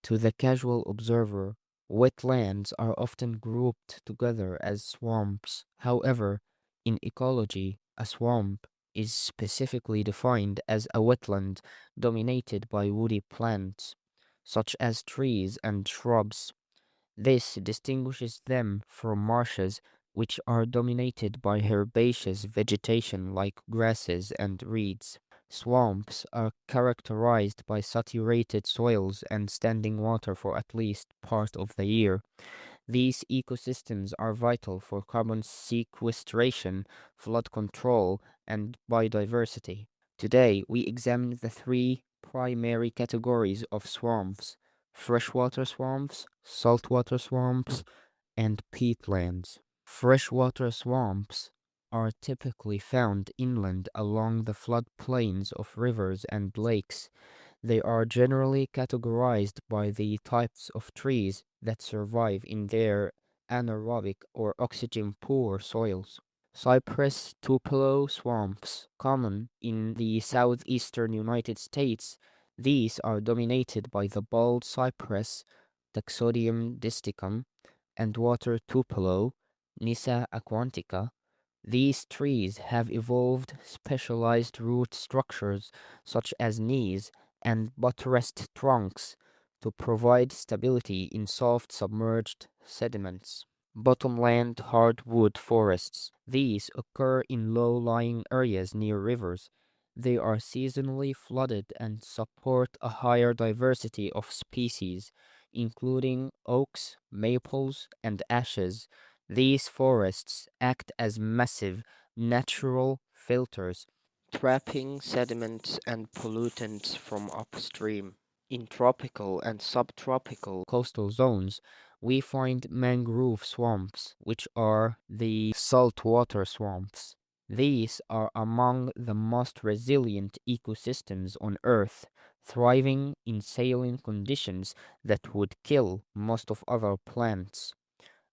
To the casual observer, wetlands are often grouped together as swamps. However, in ecology, a swamp is specifically defined as a wetland dominated by woody plants, such as trees and shrubs. This distinguishes them from marshes, which are dominated by herbaceous vegetation like grasses and reeds. Swamps are characterized by saturated soils and standing water for at least part of the year. These ecosystems are vital for carbon sequestration, flood control, and biodiversity. Today, we examine the three primary categories of swamps: freshwater swamps, saltwater swamps, and peatlands. Freshwater swamps are typically found inland along the floodplains of rivers and lakes. They are generally categorized by the types of trees that survive in their anaerobic or oxygen-poor soils. Cypress tupelo swamps, common in the southeastern United States. These are dominated by the bald cypress, Taxodium disticum, and water tupelo, Nyssa aquatica. These trees have evolved specialized root structures such as knees and buttressed trunks to provide stability in soft submerged sediments. Bottomland hardwood forests. These occur in low-lying areas near rivers. They are seasonally flooded and support a higher diversity of species, including oaks, maples, and ashes. These forests act as massive natural filters, trapping sediments and pollutants from upstream. In tropical and subtropical coastal zones, we find mangrove swamps, which are the saltwater swamps. These are among the most resilient ecosystems on Earth, thriving in saline conditions that would kill most of other plants.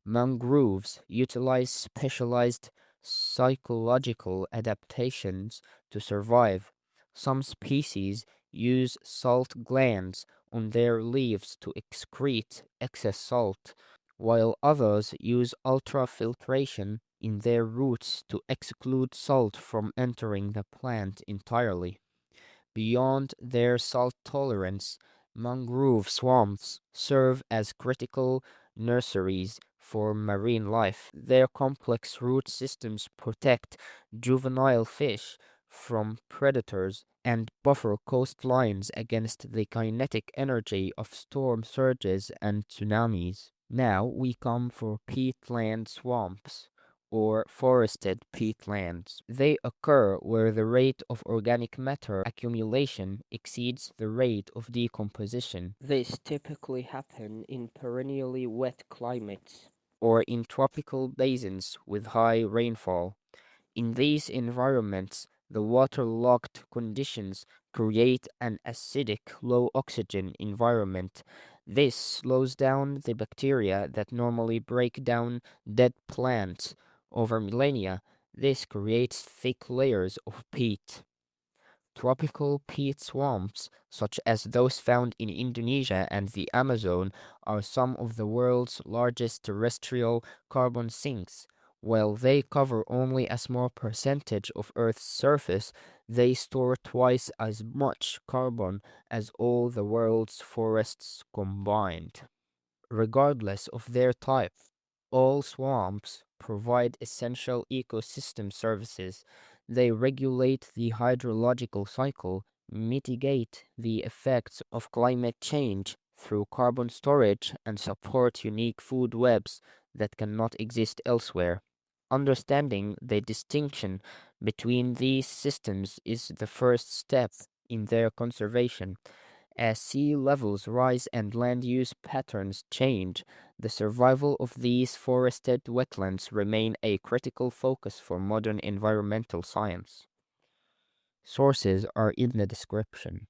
Mangroves utilize specialized psychological adaptations to survive. Some species use salt glands on their leaves to excrete excess salt, while others use ultrafiltration in their roots to exclude salt from entering the plant entirely. Beyond their salt tolerance, mangrove swamps serve as critical nurseries for marine life. Their complex root systems protect juvenile fish from predators and buffer coastlines against the kinetic energy of storm surges and tsunamis. Now we come for peatland swamps, or forested peatlands. They occur where the rate of organic matter accumulation exceeds the rate of decomposition. This typically happen in perennially wet climates or in tropical basins with high rainfall. In these environments, the waterlogged conditions create an acidic, low oxygen environment. This slows down the bacteria that normally break down dead plants. Over millennia, this creates thick layers of peat. Tropical peat swamps, such as those found in Indonesia and the Amazon, are some of the world's largest terrestrial carbon sinks. While they cover only a small percentage of Earth's surface, they store twice as much carbon as all the world's forests combined. Regardless of their type, all swamps provide essential ecosystem services. They regulate the hydrological cycle, mitigate the effects of climate change through carbon storage, and support unique food webs that cannot exist elsewhere. Understanding the distinction between these systems is the first step in their conservation. As sea levels rise and land use patterns change, the survival of these forested wetlands remain a critical focus for modern environmental science. Sources are in the description.